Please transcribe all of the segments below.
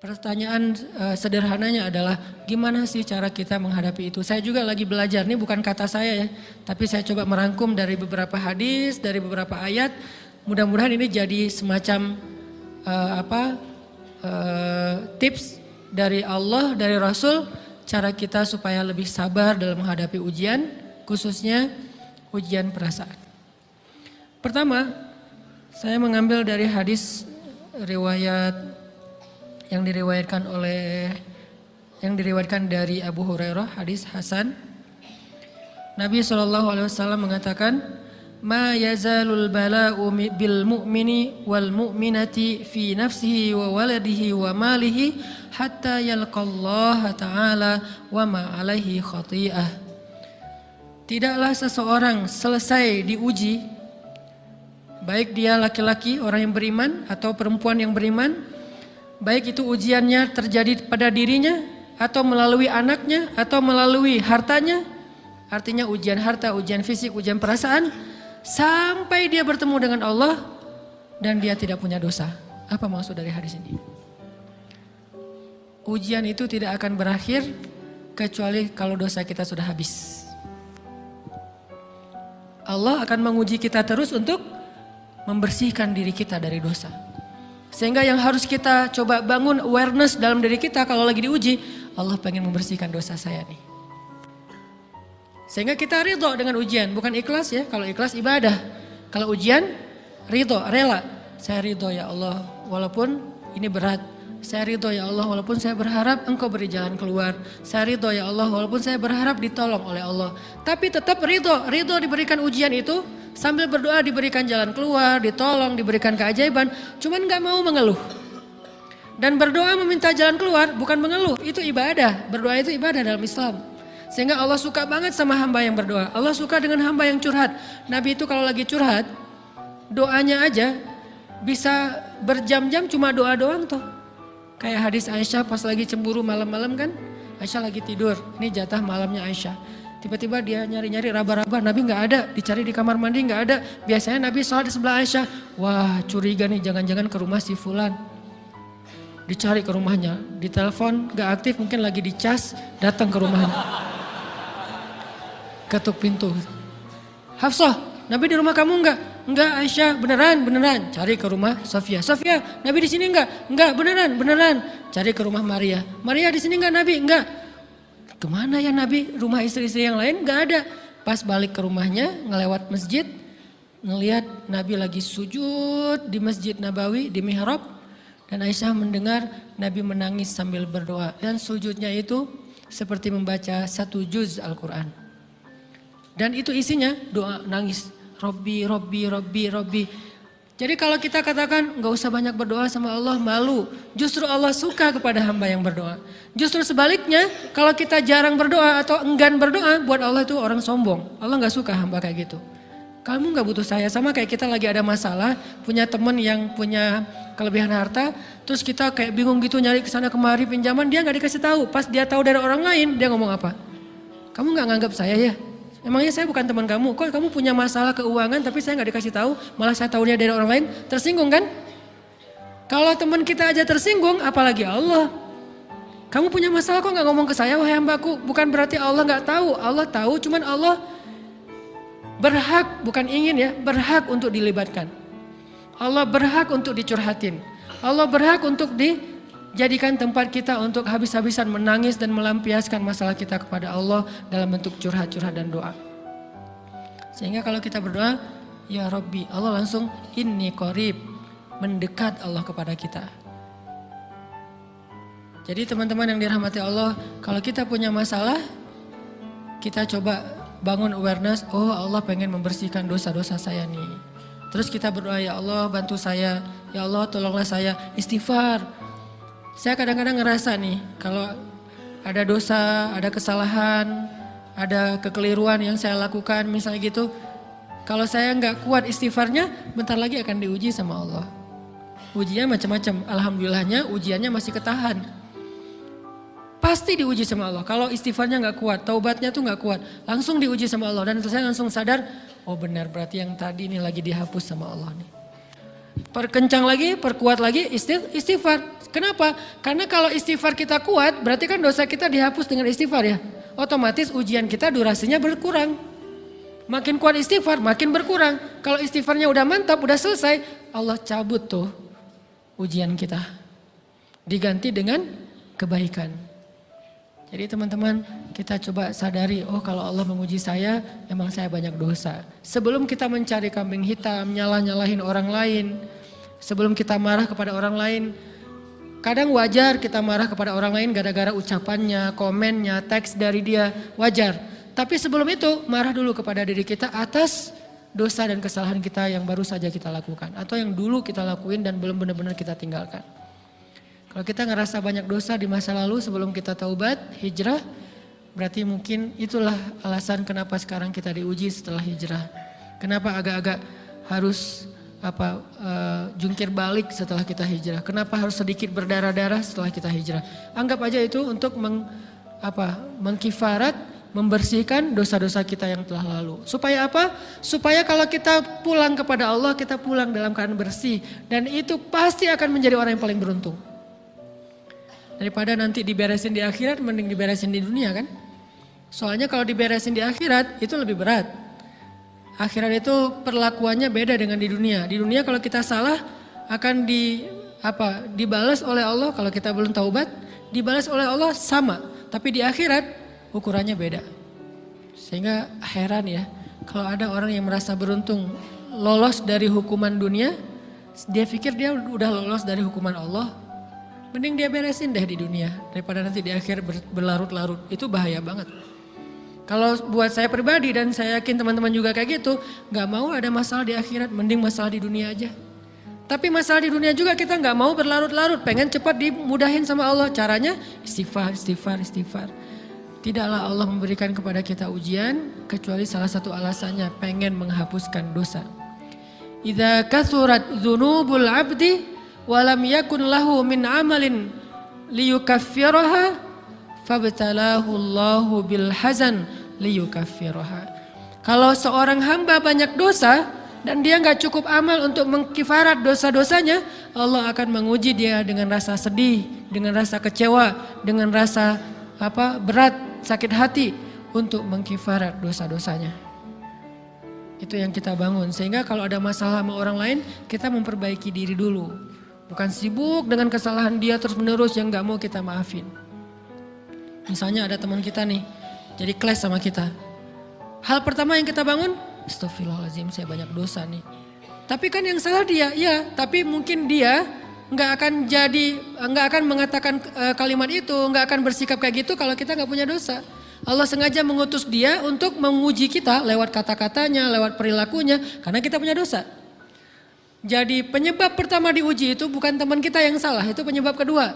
Pertanyaan sederhananya adalah gimana sih cara kita menghadapi itu? Saya juga lagi belajar, ini bukan kata saya ya, tapi saya coba merangkum dari beberapa hadis, dari beberapa ayat. Mudah-mudahan ini jadi semacam tips dari Allah, dari Rasul, cara kita supaya lebih sabar dalam menghadapi ujian, khususnya ujian perasaan. Pertama, saya mengambil dari hadis riwayat yang diriwayatkan dari Abu Hurairah, hadis Hasan. Nabi SAW mengatakan, "Ma yazalul bala'u bil mu'mini wal mu'minati fi nafsihi wa waladihi wa malihi hatta yalqallaha ta'ala wa ma alaihi khati'ah." Tidaklah seseorang selesai diuji, baik dia laki-laki orang yang beriman atau perempuan yang beriman, baik itu ujiannya terjadi pada dirinya atau melalui anaknya atau melalui hartanya, artinya ujian harta, ujian fisik, ujian perasaan, sampai dia bertemu dengan Allah dan dia tidak punya dosa. Apa maksud dari hadis ini? Ujian itu tidak akan berakhir kecuali kalau dosa kita sudah habis. Allah akan menguji kita terus untuk membersihkan diri kita dari dosa. Sehingga yang harus kita coba bangun awareness dalam diri kita kalau lagi diuji, Allah pengen membersihkan dosa saya nih. Sehingga kita ridho dengan ujian, bukan ikhlas ya. Kalau ikhlas ibadah, kalau ujian ridho, rela. Saya ridho ya Allah walaupun ini berat. Saya ridho ya Allah walaupun saya berharap Engkau beri jalan keluar. Saya ridho ya Allah walaupun saya berharap ditolong oleh Allah. Tapi tetap ridho diberikan ujian itu. Sambil berdoa diberikan jalan keluar, ditolong, diberikan keajaiban. Cuman gak mau mengeluh. Dan berdoa meminta jalan keluar bukan mengeluh, itu ibadah. Berdoa itu ibadah dalam Islam. Sehingga Allah suka banget sama hamba yang berdoa. Allah suka dengan hamba yang curhat. Nabi itu kalau lagi curhat, doanya aja bisa berjam-jam cuma doa doang tuh. Kayak hadis Aisyah pas lagi cemburu malam-malam kan. Aisyah lagi tidur, ini jatah malamnya Aisyah. Tiba-tiba dia nyari-nyari raba-raba, Nabi gak ada, dicari di kamar mandi gak ada. Biasanya Nabi sholat di sebelah Aisyah. Wah curiga nih, jangan-jangan ke rumah si Fulan. Dicari ke rumahnya, ditelepon gak aktif, mungkin lagi dicas, datang ke rumahnya. Ketuk pintu. Hafsah, Nabi di rumah kamu enggak? Enggak Aisyah, beneran. Cari ke rumah Sofia. Sofia, Nabi di sini enggak? Enggak, beneran. Cari ke rumah Maria. Maria di sini enggak Nabi? Enggak. Kemana ya Nabi? Rumah istri-istri yang lain gak ada. Pas balik ke rumahnya, ngelewat masjid, ngelihat Nabi lagi sujud di Masjid Nabawi, di mihrab. Dan Aisyah mendengar Nabi menangis sambil berdoa. Dan sujudnya itu seperti membaca 1 juz Al-Quran. Dan itu isinya doa nangis. Robbi. Jadi kalau kita katakan gak usah banyak berdoa sama Allah, malu. Justru Allah suka kepada hamba yang berdoa. Justru sebaliknya kalau kita jarang berdoa atau enggan berdoa, buat Allah itu orang sombong. Allah gak suka hamba kayak gitu. Kamu gak butuh saya, sama kayak kita lagi ada masalah, punya teman yang punya kelebihan harta, terus kita kayak bingung gitu nyari kesana kemari pinjaman, dia gak dikasih tahu. Pas dia tahu dari orang lain, dia ngomong apa? Kamu gak nganggap saya ya? Emangnya saya bukan teman kamu, kok kamu punya masalah keuangan tapi saya gak dikasih tahu, malah saya tahunya dari orang lain, tersinggung kan? Kalau teman kita aja tersinggung, apalagi Allah. Kamu punya masalah kok gak ngomong ke saya, wahai hambaku, bukan berarti Allah gak tahu, Allah tahu, cuman Allah berhak, bukan ingin ya, berhak untuk dilibatkan. Allah berhak untuk dicurhatin, Allah berhak untuk dijadikan tempat kita untuk habis-habisan menangis dan melampiaskan masalah kita kepada Allah dalam bentuk curhat-curhat dan doa. Sehingga kalau kita berdoa, ya Rabbi, Allah langsung inni qarib, mendekat Allah kepada kita. Jadi teman-teman yang dirahmati Allah, kalau kita punya masalah, kita coba bangun awareness, oh Allah pengen membersihkan dosa-dosa saya nih. Terus kita berdoa, ya Allah bantu saya, ya Allah tolonglah saya, istighfar. Saya kadang-kadang ngerasa nih, kalau ada dosa, ada kesalahan, ada kekeliruan yang saya lakukan misalnya gitu. Kalau saya nggak kuat istighfarnya, bentar lagi akan diuji sama Allah. Ujinya macam-macam, alhamdulillahnya ujiannya masih ketahan. Pasti diuji sama Allah, kalau istighfarnya nggak kuat, taubatnya tuh nggak kuat, langsung diuji sama Allah. Dan saya langsung sadar, oh benar berarti yang tadi ini lagi dihapus sama Allah nih. perkencang lagi, perkuat lagi istighfar. Kenapa? Karena kalau istighfar kita kuat, berarti kan dosa kita dihapus dengan istighfar ya. Otomatis ujian kita durasinya berkurang. Makin kuat istighfar, makin berkurang. Kalau istighfarnya udah mantap, udah selesai, Allah cabut tuh ujian kita. Diganti dengan kebaikan. Jadi teman-teman, kita coba sadari, oh kalau Allah menguji saya, emang saya banyak dosa. Sebelum kita mencari kambing hitam, nyalah-nyalahin orang lain, sebelum kita marah kepada orang lain, kadang wajar kita marah kepada orang lain gara-gara ucapannya, komennya, teks dari dia, wajar. Tapi sebelum itu, marah dulu kepada diri kita atas dosa dan kesalahan kita yang baru saja kita lakukan. Atau yang dulu kita lakuin dan belum benar-benar kita tinggalkan. Kalau kita ngerasa banyak dosa di masa lalu sebelum kita taubat, hijrah, berarti mungkin itulah alasan kenapa sekarang kita diuji setelah hijrah. Kenapa agak-agak harus jungkir balik setelah kita hijrah. Kenapa harus sedikit berdarah-darah setelah kita hijrah. Anggap aja itu untuk mengkifarat, membersihkan dosa-dosa kita yang telah lalu. Supaya apa? Supaya kalau kita pulang kepada Allah, kita pulang dalam keadaan bersih. Dan itu pasti akan menjadi orang yang paling beruntung. Daripada nanti diberesin di akhirat, mending diberesin di dunia kan. Soalnya kalau diberesin di akhirat itu lebih berat. Akhirat itu perlakuannya beda dengan di dunia. Di dunia kalau kita salah akan dibalas oleh Allah. Kalau kita belum taubat, dibalas oleh Allah sama. Tapi di akhirat ukurannya beda. Sehingga heran ya, kalau ada orang yang merasa beruntung lolos dari hukuman dunia, dia pikir dia udah lolos dari hukuman Allah. Mending dia beresin deh di dunia daripada nanti di akhir berlarut-larut. Itu bahaya banget. Kalau buat saya pribadi dan saya yakin teman-teman juga kayak gitu, gak mau ada masalah di akhirat, mending masalah di dunia aja. Tapi masalah di dunia juga kita gak mau berlarut-larut, pengen cepat dimudahin sama Allah. Caranya istighfar. Tidaklah Allah memberikan kepada kita ujian kecuali salah satu alasannya pengen menghapuskan dosa. Idza kathurat dzunubul 'abdi walam yakun lahu min amalin liyukaffiraha fabtalahu Allahu bil hazan liyukaffiraha. Kalau seorang hamba banyak dosa dan dia nggak cukup amal untuk mengkifarat dosa-dosanya, Allah akan menguji dia dengan rasa sedih, dengan rasa kecewa, dengan rasa berat, sakit hati untuk mengkifarat dosa-dosanya. Itu yang kita bangun, sehingga kalau ada masalah sama orang lain, kita memperbaiki diri dulu. Bukan sibuk dengan kesalahan dia terus menerus yang gak mau kita maafin. Misalnya ada teman kita nih, jadi clash sama kita. Hal pertama yang kita bangun, astagfirullahaladzim saya banyak dosa nih. Tapi kan yang salah dia, ya tapi mungkin dia gak akan mengatakan kalimat itu, gak akan bersikap kayak gitu kalau kita gak punya dosa. Allah sengaja mengutus dia untuk menguji kita lewat kata-katanya, lewat perilakunya, karena kita punya dosa. Jadi penyebab pertama diuji itu bukan teman kita yang salah, itu penyebab kedua.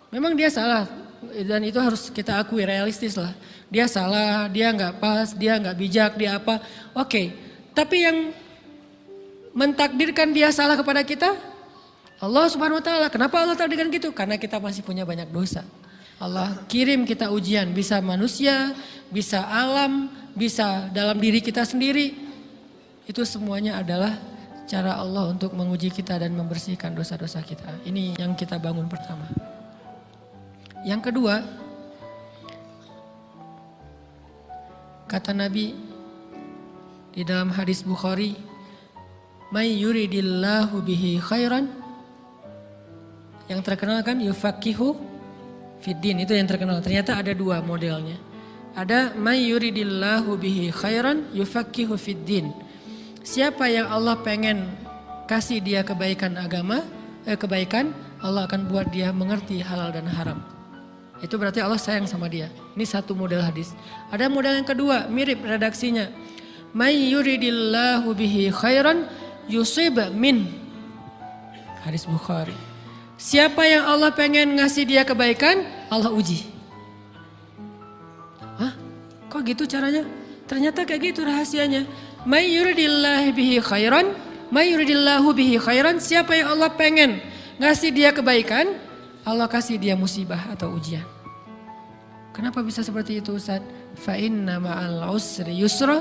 Memang dia salah dan itu harus kita akui, realistis lah. Dia salah, dia nggak pas, dia nggak bijak, dia apa. Oke, tapi yang mentakdirkan dia salah kepada kita, Allah Subhanahu Wa Taala. Kenapa Allah takdirkan gitu? Karena kita masih punya banyak dosa. Allah kirim kita ujian, bisa manusia, bisa alam, bisa dalam diri kita sendiri. Itu semuanya adalah cara Allah untuk menguji kita dan membersihkan dosa-dosa kita. Ini yang kita bangun pertama. Yang kedua, kata Nabi di dalam hadis Bukhari, "May yuridillahu bihi khairan." Yang terkenal kan yufaqihu fiddin, itu yang terkenal. Ternyata ada dua modelnya. Ada may yuridillahu bihi khairan yufaqihu fiddin. Siapa yang Allah pengen kasih dia kebaikan kebaikan, Allah akan buat dia mengerti halal dan haram. Itu berarti Allah sayang sama dia. Ini satu model hadis. Ada model yang kedua, mirip redaksinya. May yuridillahu bihi khairan yusib min. Hadis Bukhari. Siapa yang Allah pengen ngasih dia kebaikan, Allah uji. Hah? Kok gitu caranya? Ternyata kayak gitu rahasianya. May yuridillahu bihi khairan, may yuridillahu bihi khairan, siapa yang Allah pengen ngasih dia kebaikan, Allah kasih dia musibah atau ujian. Kenapa bisa seperti itu Ustaz? Fa inna ma'al usri yusra,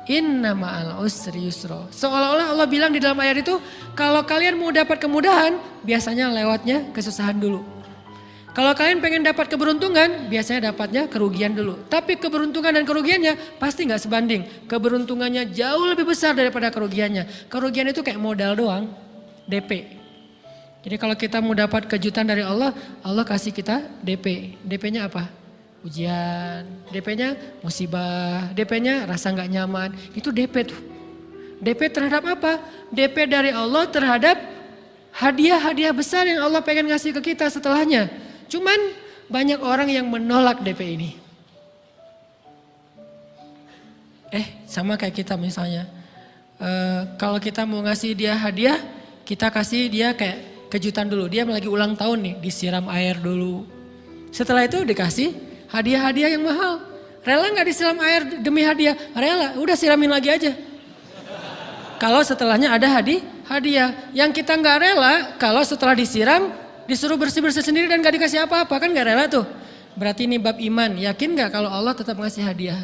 Inna ma'al usri yusra. Seolah-olah Allah bilang di dalam ayat itu, kalau kalian mau dapat kemudahan, biasanya lewatnya kesusahan dulu. Kalau kalian pengen dapat keberuntungan, biasanya dapatnya kerugian dulu. Tapi keberuntungan dan kerugiannya pasti gak sebanding. Keberuntungannya jauh lebih besar daripada kerugiannya. Kerugian itu kayak modal doang, DP. Jadi kalau kita mau dapat kejutan dari Allah, Allah kasih kita DP. DP-nya apa? Ujian. DP-nya musibah. DP-nya rasa gak nyaman. Itu DP tuh. DP terhadap apa? DP dari Allah terhadap hadiah-hadiah besar yang Allah pengen ngasih ke kita setelahnya. Cuman banyak orang yang menolak DP ini. Sama kayak kita misalnya. Kalau kita mau ngasih dia hadiah, kita kasih dia kayak kejutan dulu. Dia lagi ulang tahun nih, disiram air dulu. Setelah itu dikasih hadiah-hadiah yang mahal. Rela gak disiram air demi hadiah? Rela, udah siramin lagi aja. Kalau setelahnya ada hadiah. Yang kita gak rela, kalau setelah disiram, disuruh bersih-bersih sendiri dan gak dikasih apa-apa, kan gak rela tuh. Berarti ini bab iman. Yakin gak kalau Allah tetap ngasih hadiah?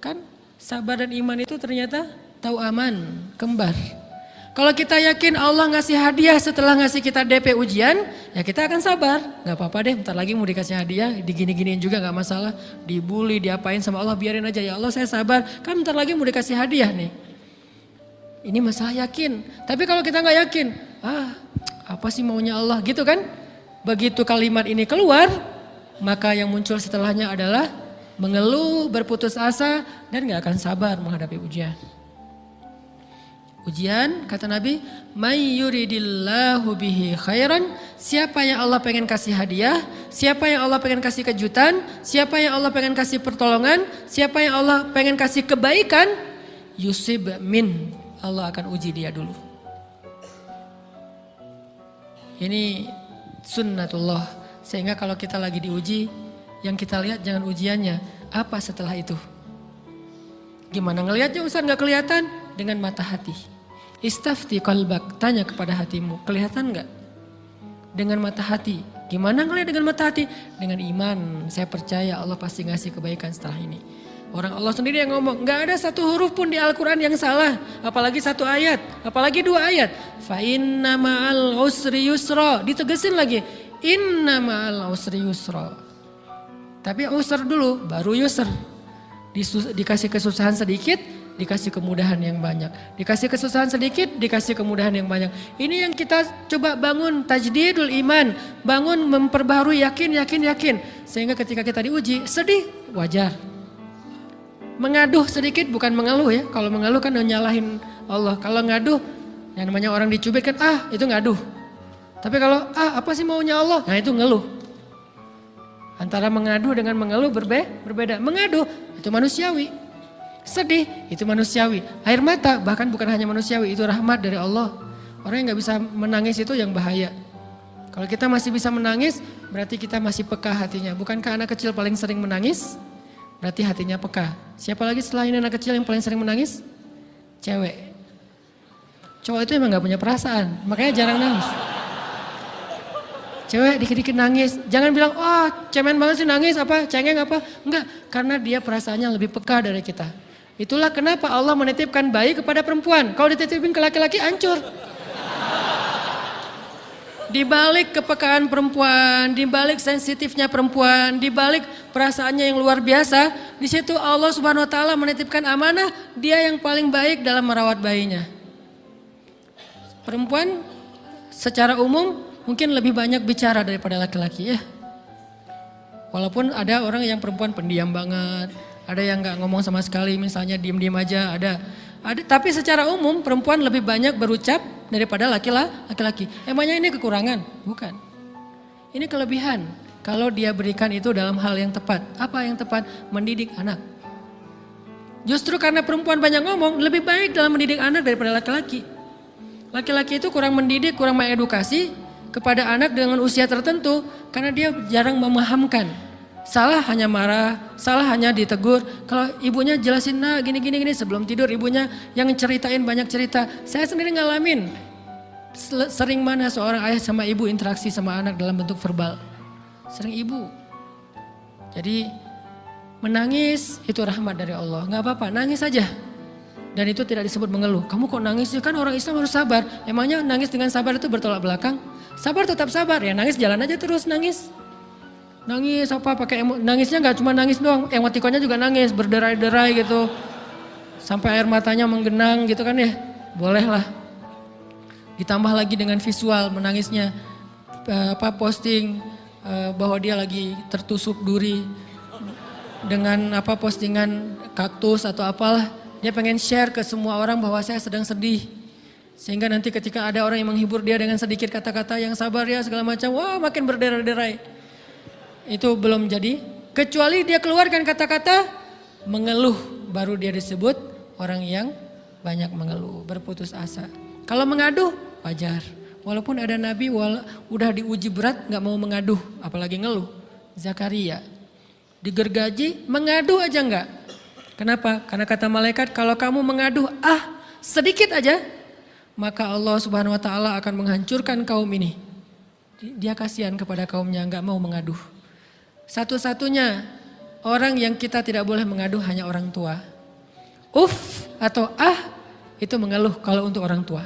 Kan sabar dan iman itu ternyata tahu aman, kembar. Kalau kita yakin Allah ngasih hadiah setelah ngasih kita DP ujian, ya kita akan sabar. Gak apa-apa deh, bentar lagi mau dikasih hadiah, digini-giniin juga gak masalah. Dibully, diapain sama Allah, biarin aja. Ya Allah saya sabar, kan bentar lagi mau dikasih hadiah nih. Ini masalah yakin. Tapi kalau kita gak yakin, apa sih maunya Allah gitu kan? Begitu kalimat ini keluar, maka yang muncul setelahnya adalah mengeluh, berputus asa, dan gak akan sabar menghadapi ujian. Ujian, kata Nabi, may yuridillahu bihi khairan, siapa yang Allah pengen kasih hadiah, siapa yang Allah pengen kasih kejutan, siapa yang Allah pengen kasih pertolongan, siapa yang Allah pengen kasih kebaikan, yusib min, Allah akan uji dia dulu. Ini sunnatullah, sehingga kalau kita lagi diuji, yang kita lihat jangan ujiannya, apa setelah itu. Gimana ngelihatnya Ustaz gak kelihatan? Dengan mata hati. Istafti qalbak, tanya kepada hatimu, kelihatan gak? Dengan mata hati. Gimana ngelihat dengan mata hati? Dengan iman, saya percaya Allah pasti ngasih kebaikan setelah ini. Orang Allah sendiri yang ngomong, gak ada satu huruf pun di Al-Quran yang salah. Apalagi satu ayat, apalagi dua ayat. Fa inna ma'al usri yusra, ditegesin lagi. Inna ma'al usri yusra. Tapi usr dulu, baru yusr. Dikasih kesusahan sedikit, dikasih kemudahan yang banyak. Dikasih kesusahan sedikit, dikasih kemudahan yang banyak. Ini yang kita coba bangun tajdidul iman. Bangun memperbaharui yakin. Sehingga ketika kita diuji, sedih, wajar. Mengaduh sedikit bukan mengeluh ya. Kalau mengeluh kan nyalahin Allah. Kalau ngaduh, yang namanya orang dicubit kan itu ngaduh. Tapi kalau apa sih maunya Allah? Nah itu ngeluh. Antara mengadu dengan mengeluh berbeda. Mengadu itu manusiawi. Sedih itu manusiawi. Air mata bahkan bukan hanya manusiawi, itu rahmat dari Allah. Orang yang gak bisa menangis itu yang bahaya. Kalau kita masih bisa menangis, berarti kita masih peka hatinya. Bukankah anak kecil paling sering menangis? Berarti hatinya peka. Siapa lagi selain anak kecil yang paling sering menangis? Cewek. Cowok itu emang gak punya perasaan, makanya jarang nangis. Cewek dikit-dikit nangis, jangan bilang, cemen banget sih nangis apa, cengeng apa. Enggak, karena dia perasaannya lebih peka dari kita. Itulah kenapa Allah menitipkan bayi kepada perempuan. Kalau dititipin ke laki-laki hancur. Di balik kepekaan perempuan, di balik sensitifnya perempuan, di balik perasaannya yang luar biasa, di situ Allah Subhanahu wa taala menitipkan amanah, dia yang paling baik dalam merawat bayinya. Perempuan secara umum mungkin lebih banyak bicara daripada laki-laki ya. Walaupun ada orang yang perempuan pendiam banget, ada yang nggak ngomong sama sekali, misalnya diem-diem aja, ada. Tapi secara umum perempuan lebih banyak berucap daripada laki-laki. Emangnya ini kekurangan? Bukan. Ini kelebihan. Kalau dia berikan itu dalam hal yang tepat. Apa yang tepat? Mendidik anak. Justru karena perempuan banyak ngomong, lebih baik dalam mendidik anak daripada laki-laki. Laki-laki itu kurang mendidik, kurang mengedukasi kepada anak dengan usia tertentu karena dia jarang memahamkan. Salah hanya marah, salah hanya ditegur. Kalau ibunya jelasin gini sebelum tidur ibunya yang ceritain banyak cerita. Saya sendiri ngalamin sering mana seorang ayah sama ibu interaksi sama anak dalam bentuk verbal. Sering ibu. Jadi menangis itu rahmat dari Allah. Gak apa-apa, nangis aja. Dan itu tidak disebut mengeluh. Kamu kok nangis sih? Kan orang Islam harus sabar. Emangnya nangis dengan sabar itu bertolak belakang? Sabar tetap sabar, ya nangis jalan aja terus nangis. Nangis apa pakai nangisnya nggak cuma nangis doang, emotikonnya juga nangis, berderai-derai gitu. Sampai air matanya menggenang gitu kan ya. Boleh lah. Ditambah lagi dengan visual menangisnya, posting bahwa dia lagi tertusuk duri dengan postingan kaktus atau apalah. Dia pengen share ke semua orang bahwa saya sedang sedih. Sehingga nanti ketika ada orang yang menghibur dia dengan sedikit kata-kata yang sabar ya segala macam, wah makin berderai-derai. Itu belum jadi. Kecuali dia keluarkan kata-kata mengeluh, baru dia disebut orang yang banyak mengeluh, berputus asa. Kalau mengaduh wajar. Walaupun ada nabi udah diuji berat gak mau mengaduh, apalagi ngeluh. Zakaria digergaji mengadu aja enggak. Kenapa? Karena kata malaikat kalau kamu mengaduh sedikit aja, maka Allah Subhanahu wa taala akan menghancurkan kaum ini. Dia kasihan kepada kaumnya, enggak mau mengaduh. Satu-satunya orang yang kita tidak boleh mengaduh hanya orang tua. Atau itu mengeluh kalau untuk orang tua.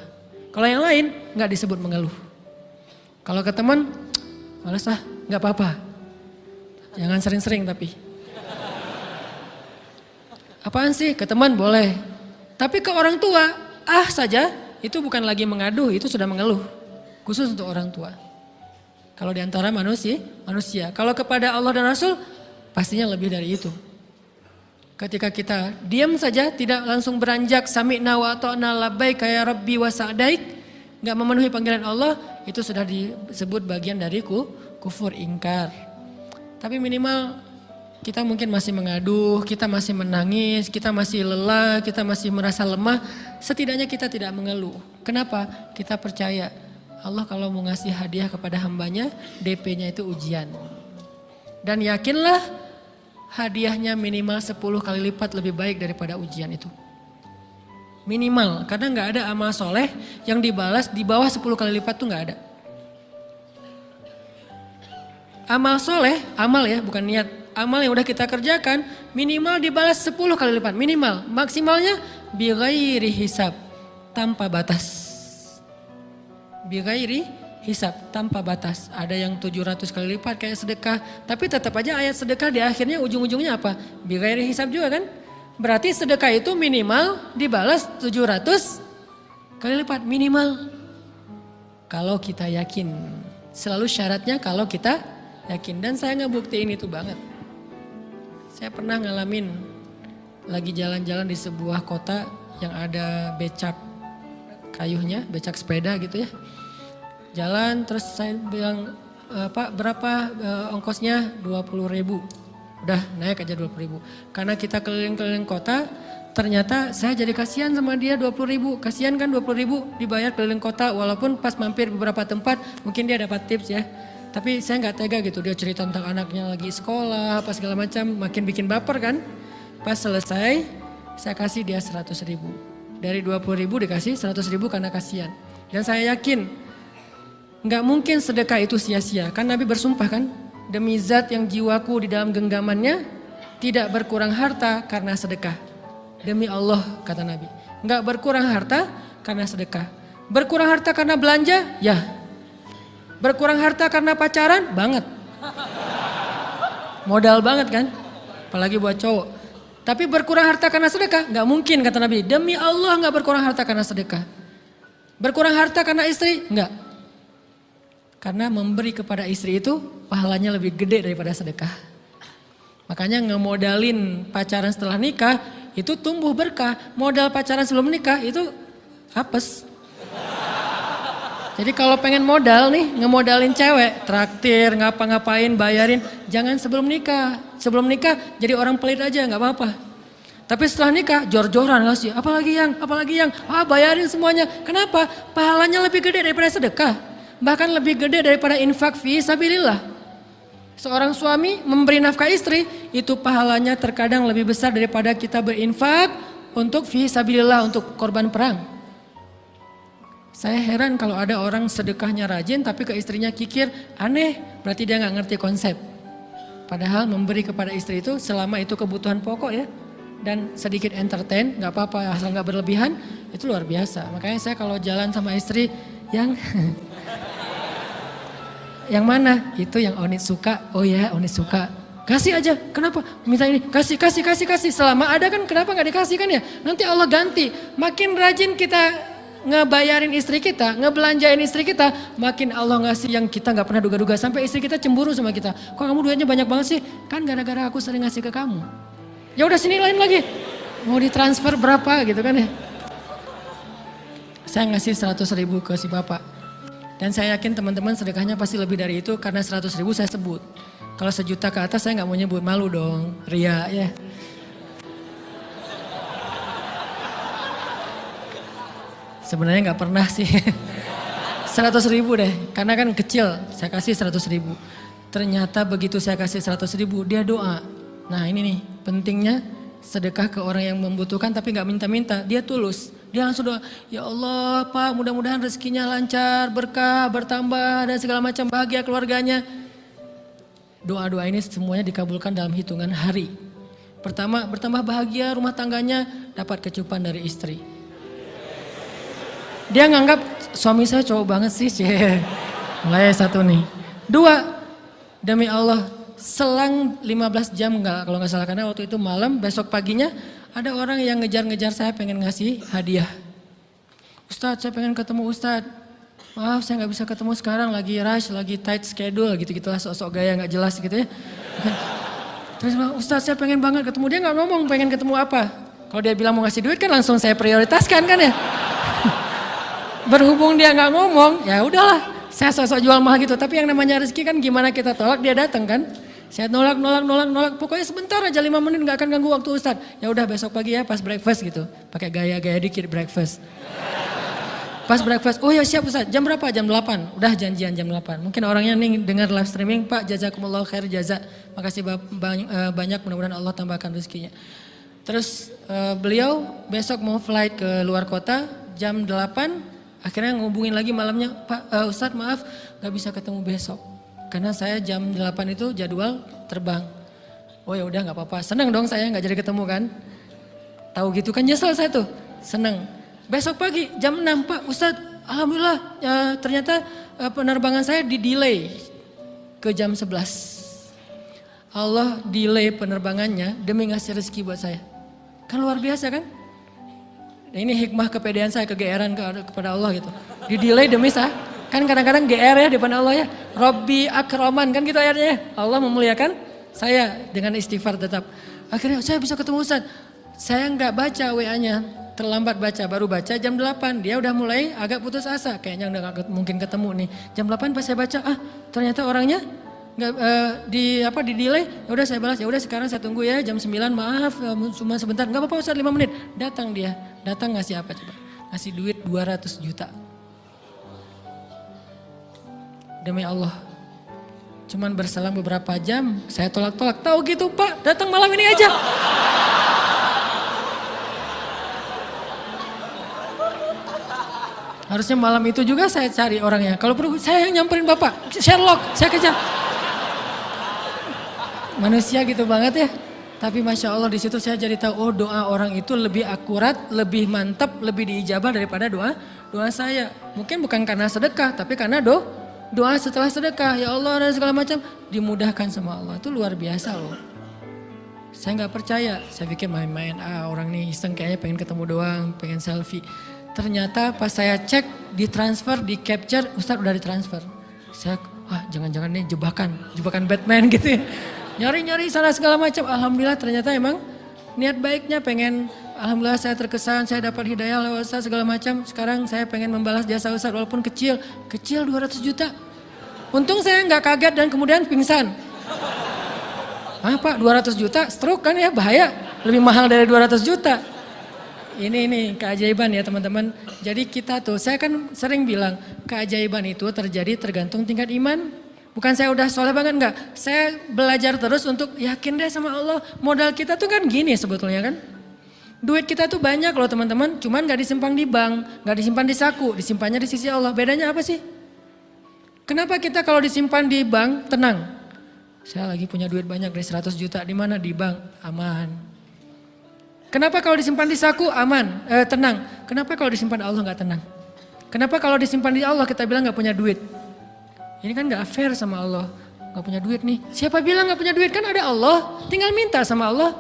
Kalau yang lain enggak disebut mengeluh. Kalau ke teman, malas enggak apa-apa. Jangan sering-sering tapi. Apaan sih? Ke teman boleh. Tapi ke orang tua, saja itu bukan lagi mengadu, itu sudah mengeluh. Khusus untuk orang tua. Kalau di antara manusia. Kalau kepada Allah dan Rasul, pastinya lebih dari itu. Ketika kita diam saja, tidak langsung beranjak, sami'na wa ata'na labbaik ya rabbi wa sa'daik, gak memenuhi panggilan Allah, itu sudah disebut bagian dari kufur ingkar. Tapi minimal kita mungkin masih mengaduh, kita masih menangis, kita masih lelah, kita masih merasa lemah. Setidaknya kita tidak mengeluh. Kenapa? Kita percaya Allah kalau mau ngasih hadiah kepada hambanya, DP-nya itu ujian. Dan yakinlah hadiahnya minimal 10 kali lipat lebih baik daripada ujian itu. Minimal, karena gak ada amal soleh yang dibalas di bawah 10 kali lipat tuh gak ada. Amal soleh, amal ya bukan niat. Amal yang udah kita kerjakan minimal dibalas 10 kali lipat. Minimal, maksimalnya bighairi hisab, tanpa batas. Bighairi hisab, tanpa batas. Ada yang 700 kali lipat kayak sedekah. Tapi tetap aja ayat sedekah di akhirnya ujung-ujungnya apa? Bighairi hisab juga kan? Berarti sedekah itu minimal dibalas 700 kali lipat. Minimal. Kalau kita yakin. Selalu syaratnya kalau kita yakin. Dan saya ngebuktiin itu banget. Saya pernah ngalamin lagi jalan-jalan di sebuah kota yang ada becak kayuhnya, becak sepeda gitu ya. Jalan terus saya bilang, Pak berapa ongkosnya? 20.000. Udah naik aja 20.000. Karena kita keliling-keliling kota, ternyata saya jadi kasihan sama dia 20.000. Kasihan kan 20.000 dibayar keliling kota walaupun pas mampir beberapa tempat mungkin dia dapat tips ya. Tapi saya nggak tega gitu, dia cerita tentang anaknya lagi sekolah, apa segala macam, makin bikin baper kan. Pas selesai, saya kasih dia 100.000. Dari 20.000 dikasih 100.000 karena kasihan. Dan saya yakin, nggak mungkin sedekah itu sia-sia. Kan Nabi bersumpah kan, demi zat yang jiwaku di dalam genggamannya, tidak berkurang harta karena sedekah. Demi Allah kata Nabi, nggak berkurang harta karena sedekah. Berkurang harta karena belanja? Ya. Berkurang harta karena pacaran? Banget. Modal banget kan? Apalagi buat cowok. Tapi berkurang harta karena sedekah? Gak mungkin kata Nabi. Demi Allah gak berkurang harta karena sedekah. Berkurang harta karena istri? Enggak. Karena memberi kepada istri itu pahalanya lebih gede daripada sedekah. Makanya ngemodalin pacaran setelah nikah itu tumbuh berkah. Modal pacaran sebelum nikah itu apes. Jadi kalau pengen modal nih, ngemodalin cewek, traktir, ngapa-ngapain, bayarin, jangan sebelum nikah. Sebelum nikah jadi orang pelit aja, nggak apa-apa. Tapi setelah nikah, jor-joran ngasih, apalagi yang, bayarin semuanya. Kenapa? Pahalanya lebih gede daripada sedekah. Bahkan lebih gede daripada infak fi sabilillah. Seorang suami memberi nafkah istri, itu pahalanya terkadang lebih besar daripada kita berinfak untuk fi sabilillah, untuk korban perang. Saya heran kalau ada orang sedekahnya rajin tapi ke istrinya kikir, aneh, berarti dia gak ngerti konsep. Padahal memberi kepada istri itu selama itu kebutuhan pokok ya. dan sedikit entertain, nggak apa-apa asal nggak berlebihan, itu luar biasa. Makanya saya kalau jalan sama istri yang yang mana? Itu yang Onit suka. Oh ya, Onit suka. Kasih aja. Kenapa? Minta ini. Kasih. Selama ada kan kenapa nggak dikasih kan ya? Nanti Allah ganti. Makin rajin kita ngebayarin istri kita, ngebelanjain istri kita, makin Allah ngasih yang kita nggak pernah duga-duga. Sampai istri kita cemburu sama kita. Kok kamu duitnya banyak banget sih? Kan gara-gara aku sering ngasih ke kamu. Ya udah sini lain lagi. Mau ditransfer berapa gitu kan ya? Saya ngasih 100.000 ke si bapak. Dan saya yakin teman-teman sedekahnya pasti lebih dari itu karena 100.000 saya sebut. Kalau 1 juta ke atas saya nggak mau nyebut, malu dong, ria ya. Sebenarnya nggak pernah sih. 100.000 deh, karena kan kecil, saya kasih 100.000. Ternyata begitu saya kasih 100.000 dia doa. Nah ini nih pentingnya sedekah ke orang yang membutuhkan tapi nggak minta-minta, dia tulus. Dia langsung doa, ya Allah Pak mudah-mudahan rezekinya lancar, berkah, bertambah dan segala macam bahagia keluarganya. Doa-doa ini semuanya dikabulkan dalam hitungan hari. Pertama bertambah bahagia rumah tangganya, dapat kecupan dari istri. Dia nganggap suami saya cowok banget sih. Mulai 1 nih. 2, demi Allah selang 15 jam kalau nggak salah karena waktu itu malam, besok paginya ada orang yang ngejar-ngejar saya pengen ngasih hadiah. Ustadz saya pengen ketemu Ustadz. Maaf saya nggak bisa ketemu sekarang lagi rush, lagi tight schedule gitu-gitulah sok-sok gaya nggak jelas gitu ya. Terus Ustadz saya pengen banget ketemu, dia nggak ngomong pengen ketemu apa. Kalau dia bilang mau ngasih duit kan langsung saya prioritaskan kan ya. Berhubung dia nggak ngomong ya udahlah saya sok-sok jual mahal gitu. Tapi yang namanya rezeki kan gimana kita tolak dia datang kan. Saya nolak. Pokoknya sebentar aja 5 menit nggak akan ganggu waktu Ustadz. Ya udah besok pagi ya pas breakfast gitu. Pakai gaya-gaya dikit breakfast. Pas breakfast, oh ya siap Ustadz. Jam berapa? Jam 8. Udah janjian jam 8. Mungkin orangnya nih dengar live streaming, Pak jazakumullah khair jaza. Makasih banyak mudah-mudahan Allah tambahkan rezekinya. Terus beliau besok mau flight ke luar kota jam 8. Akhirnya ngubungin lagi malamnya, Pak Ustadz maaf gak bisa ketemu besok. Karena saya jam 8 itu jadwal terbang. Oh ya udah nggak apa-apa. Senang dong saya nggak jadi ketemu kan. Tahu gitu kan nyesel saya tuh. Senang. Besok pagi jam 6 Pak Ustadz alhamdulillah ternyata penerbangan saya di delay ke jam 11. Allah delay penerbangannya demi ngasih rezeki buat saya. Kan luar biasa kan. Nah, ini hikmah kepedean saya, kegeeran kepada Allah gitu. Di delay demi saya. Kan kadang-kadang GR ya di depan Allah ya. Robbi akroman kan gitu ayatnya. Allah memuliakan saya dengan istighfar tetap. Akhirnya saya bisa ketemu Ustadz. Saya nggak baca WA-nya. Terlambat baca, baru baca jam 8. Dia udah mulai agak putus asa. Kayaknya udah gak mungkin ketemu nih. Jam 8 pas saya baca, ternyata orangnya nggak di delay. Ya udah saya balas, ya udah sekarang saya tunggu ya jam 9 maaf cuma sebentar. Nggak apa-apa Ustadz 5 menit. Datang dia. Datang ngasih apa coba? Ngasih duit 200 juta. Demi Allah, cuman berselang beberapa jam, saya tolak-tolak. Tahu gitu Pak, datang malam ini aja. Harusnya malam itu juga saya cari orangnya. Kalau perlu saya yang nyamperin Bapak, Sherlock, saya kejar. Manusia gitu banget ya. Tapi Masya Allah di situ saya jadi tahu, oh doa orang itu lebih akurat, lebih mantap, lebih diijabah daripada doa saya. Mungkin bukan karena sedekah, tapi karena doa setelah sedekah, ya Allah dan segala macam dimudahkan sama Allah. Itu luar biasa loh. Saya nggak percaya, saya pikir main-main, orang nih iseng kayaknya pengen ketemu doang, pengen selfie. Ternyata pas saya cek, ditransfer, di capture, Ustadz udah ditransfer. Saya, jangan-jangan nih jebakan Batman gitu ya. Nyari-nyari sana segala macam, alhamdulillah ternyata emang niat baiknya pengen, alhamdulillah saya terkesan, saya dapat hidayah lewat Ustadz segala macam. Sekarang saya pengen membalas jasa Ustadz walaupun kecil 200 juta. Untung saya nggak kaget dan kemudian pingsan. Pak 200 juta stroke kan ya bahaya, lebih mahal dari 200 juta. Ini keajaiban ya teman-teman. Jadi kita tuh, saya kan sering bilang keajaiban itu terjadi tergantung tingkat iman. Bukan saya udah soleh banget enggak. Saya belajar terus untuk yakin deh sama Allah. Modal kita tuh kan gini sebetulnya kan. Duit kita tuh banyak loh teman-teman. Cuman gak disimpan di bank, gak disimpan di saku. Disimpannya di sisi Allah. Bedanya apa sih? Kenapa kita kalau disimpan di bank tenang? Saya lagi punya duit banyak dari 100 juta. Di mana? Di bank. Aman. Kenapa kalau disimpan di saku aman, tenang? Kenapa kalau disimpan Allah nggak tenang? Kenapa kalau disimpan di Allah kita bilang nggak punya duit? Ini kan nggak fair sama Allah. Nggak punya duit nih. Siapa bilang nggak punya duit? Kan ada Allah. Tinggal minta sama Allah.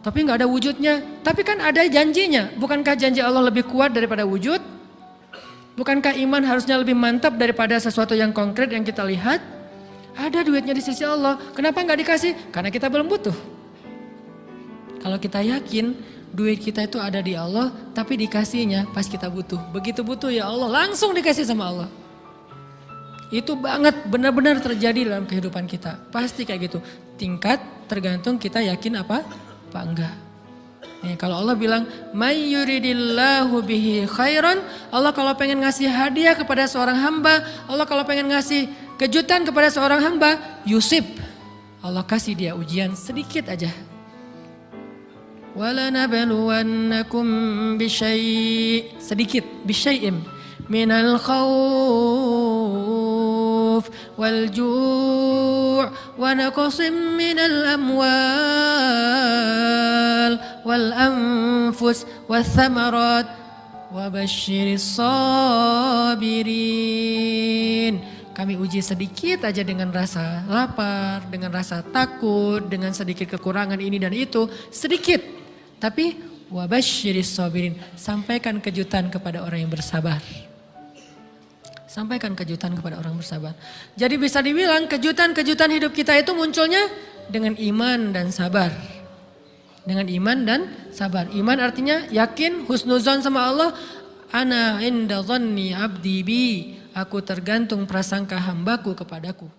Tapi nggak ada wujudnya. Tapi kan ada janjinya. Bukankah janji Allah lebih kuat daripada wujud? Bukankah iman harusnya lebih mantap daripada sesuatu yang konkret yang kita lihat? Ada duitnya di sisi Allah. Kenapa nggak dikasih? Karena kita belum butuh. Kalau kita yakin duit kita itu ada di Allah, tapi dikasihnya pas kita butuh. Begitu butuh ya Allah, langsung dikasih sama Allah. Itu banget benar-benar terjadi dalam kehidupan kita. Pasti kayak gitu. Tingkat tergantung kita yakin apa enggak. Nih, kalau Allah bilang, "May yuridillahu bihi khairan", Allah kalau pengen ngasih hadiah kepada seorang hamba, Allah kalau pengen ngasih kejutan kepada seorang hamba, yusib. Allah kasih dia ujian sedikit aja. وَلَنَبْلُوَنَّكُمْ بِشَيْءٍ sedikit بِشَيْءٍ مِنَ الْخَوْفِ وَالْجُوعِ وَنَقْصٍ مِنَ الْأَمْوَالِ وَالْأَنْفُسِ وَالثَّمَرَاتِ وَبَشِّرِ الصَّابِرِينَ. Kami uji sedikit aja dengan rasa lapar, dengan rasa takut, dengan sedikit kekurangan ini dan itu, sedikit. Tapi wabasyiris sabirin, sampaikan kejutan kepada orang yang bersabar. Sampaikan kejutan kepada orang bersabar. Jadi bisa dibilang kejutan-kejutan hidup kita itu munculnya dengan iman dan sabar. Dengan iman dan sabar. Iman artinya yakin, husnuzon sama Allah. Ana inda dhanni abdi bi. Aku tergantung prasangka hambaku kepadaku.